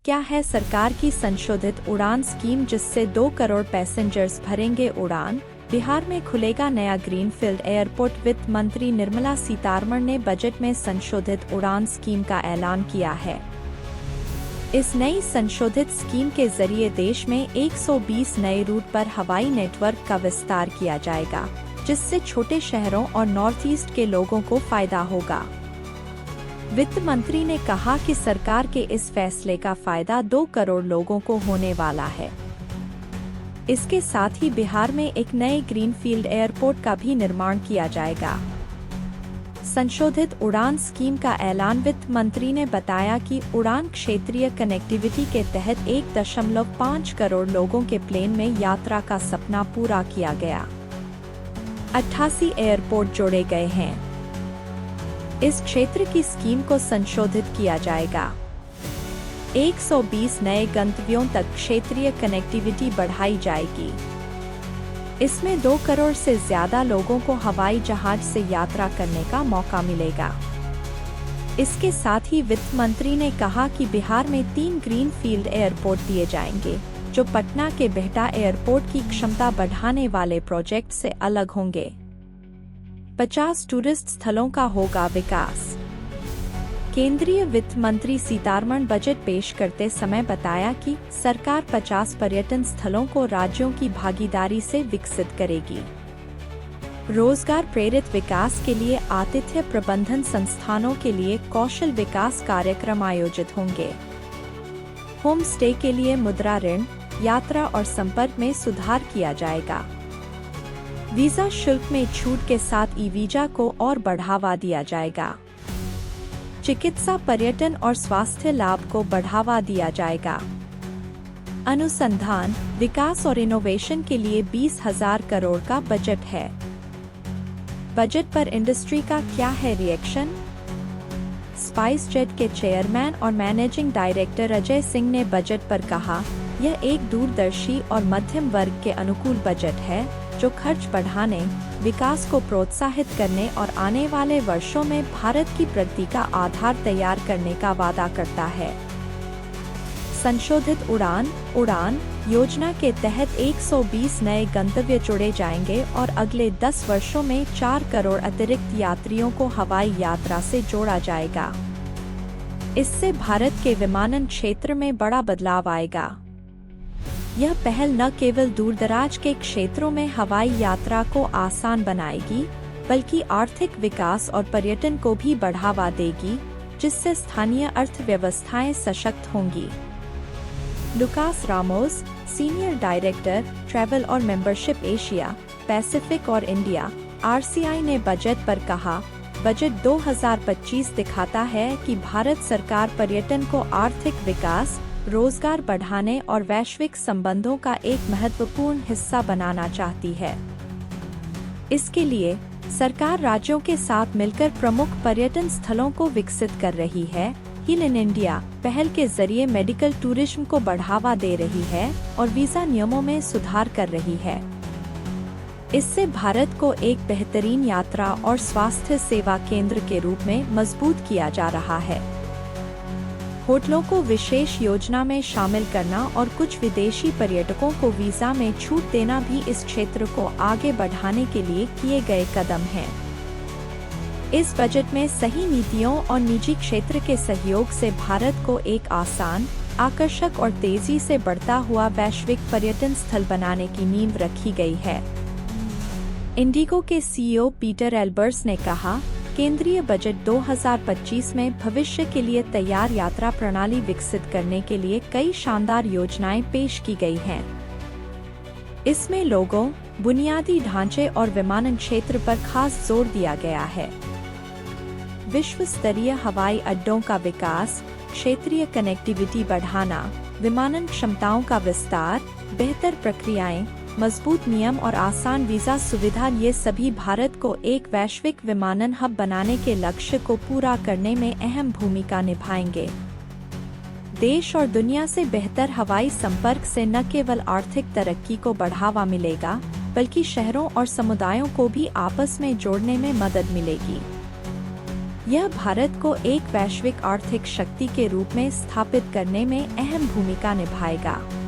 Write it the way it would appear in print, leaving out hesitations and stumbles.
क्या है सरकार की संशोधित उड़ान स्कीम जिससे 2 करोड़ पैसेंजर्स भरेंगे उड़ान? बिहार में खुलेगा नया ग्रीनफील्ड एयरपोर्ट। वित्त मंत्री निर्मला सीतारमण ने बजट में संशोधित उड़ान स्कीम का ऐलान किया है। इस नई संशोधित स्कीम के जरिए देश में 120 नए रूट पर हवाई नेटवर्क का विस्तार किया जाएगा, जिससे छोटे शहरों और नॉर्थ ईस्ट के लोगों को फायदा होगा। वित्त मंत्री ने कहा कि सरकार के इस फैसले का फायदा 2 करोड़ लोगों को होने वाला है। इसके साथ ही बिहार में एक नए ग्रीनफील्ड एयरपोर्ट का भी निर्माण किया जाएगा। संशोधित उड़ान स्कीम का ऐलान वित्त मंत्री ने बताया कि उड़ान क्षेत्रीय कनेक्टिविटी के तहत 1.5 करोड़ लोगों के प्लेन में यात्रा का सपना पूरा किया गया। 88 एयरपोर्ट जोड़े गए हैं। इस क्षेत्र की स्कीम को संशोधित किया जाएगा। 120 नए गंतव्यों तक क्षेत्रीय कनेक्टिविटी बढ़ाई जाएगी। इसमें 2 करोड़ से ज्यादा लोगों को हवाई जहाज से यात्रा करने का मौका मिलेगा। इसके साथ ही वित्त मंत्री ने कहा कि बिहार में 3 ग्रीनफील्ड एयरपोर्ट दिए जाएंगे, जो पटना के बिहटा एयरपोर्ट की क्षमता बढ़ाने वाले प्रोजेक्ट से अलग होंगे। 50 टूरिस्ट स्थलों का होगा विकास। केंद्रीय वित्त मंत्री सीतारमण बजट पेश करते समय बताया कि सरकार 50 पर्यटन स्थलों को राज्यों की भागीदारी से विकसित करेगी। रोजगार प्रेरित विकास के लिए आतिथ्य प्रबंधन संस्थानों के लिए कौशल विकास कार्यक्रम आयोजित होंगे। होम स्टे के लिए मुद्रा ऋण, यात्रा और संपर्क में सुधार किया जाएगा। वीजा शुल्क में छूट के साथ ई-वीजा को और बढ़ावा दिया जाएगा। चिकित्सा, पर्यटन और स्वास्थ्य लाभ को बढ़ावा दिया जाएगा। अनुसंधान, विकास और इनोवेशन के लिए 20,000 करोड़ का बजट है। बजट पर इंडस्ट्री का क्या है रिएक्शन? स्पाइस जेट के चेयरमैन और मैनेजिंग डायरेक्टर अजय सिंह ने बजट पर कहा, यह एक दूरदर्शी और मध्यम वर्ग के अनुकूल बजट है, जो खर्च बढ़ाने, विकास को प्रोत्साहित करने और आने वाले वर्षों में भारत की प्रगति का आधार तैयार करने का वादा करता है। संशोधित उड़ान योजना के तहत 120 नए गंतव्य जोड़े जाएंगे और अगले 10 वर्षों में 4 करोड़ अतिरिक्त यात्रियों को हवाई यात्रा से जोड़ा जाएगा। इससे भारत के विमानन क्षेत्र में बड़ा बदलाव आएगा। यह पहल न केवल दूरदराज के क्षेत्रों में हवाई यात्रा को आसान बनाएगी, बल्कि आर्थिक विकास और पर्यटन को भी बढ़ावा देगी, जिससे स्थानीय अर्थव्यवस्थाएं सशक्त होंगी। Lucas Ramos, senior director, travel और मेंबरशिप एशिया, पैसिफिक और इंडिया, RCI ने बजट पर कहा, बजट 2025 दिखाता है कि भारत सरकार पर्यटन को आर्थिक विकास, रोजगार बढ़ाने और वैश्विक संबंधों का एक महत्वपूर्ण हिस्सा बनाना चाहती है। इसके लिए सरकार राज्यों के साथ मिलकर प्रमुख पर्यटन स्थलों को विकसित कर रही है। हील इन इंडिया पहल के जरिए मेडिकल टूरिज्म को बढ़ावा दे रही है और वीजा नियमों में सुधार कर रही है। इससे भारत को एक बेहतरीन यात्रा और स्वास्थ्य सेवा केंद्र के रूप में मजबूत किया जा रहा है। होटलों को विशेष योजना में शामिल करना और कुछ विदेशी पर्यटकों को वीजा में छूट देना भी इस क्षेत्र को आगे बढ़ाने के लिए किए गए कदम हैं। इस बजट में सही नीतियों और निजी क्षेत्र के सहयोग से भारत को एक आसान, आकर्षक और तेजी से बढ़ता हुआ वैश्विक पर्यटन स्थल बनाने की नींव रखी गई है। इंडिगो के CEO पीटर एल्बर्स ने कहा, केंद्रीय बजट 2025 में भविष्य के लिए तैयार यात्रा प्रणाली विकसित करने के लिए कई शानदार योजनाएं पेश की गई हैं। इसमें लोगों, बुनियादी ढांचे और विमानन क्षेत्र पर खास जोर दिया गया है। विश्व स्तरीय हवाई अड्डों का विकास, क्षेत्रीय कनेक्टिविटी बढ़ाना, विमानन क्षमताओं का विस्तार, बेहतर प्रक्रियाएं, मजबूत नियम और आसान वीजा सुविधा, ये सभी भारत को एक वैश्विक विमानन हब बनाने के लक्ष्य को पूरा करने में अहम भूमिका निभाएंगे। देश और दुनिया से बेहतर हवाई संपर्क से न केवल आर्थिक तरक्की को बढ़ावा मिलेगा, बल्कि शहरों और समुदायों को भी आपस में जोड़ने में मदद मिलेगी। यह भारत को एक वैश्विक आर्थिक शक्ति के रूप में स्थापित करने में अहम भूमिका निभाएगा।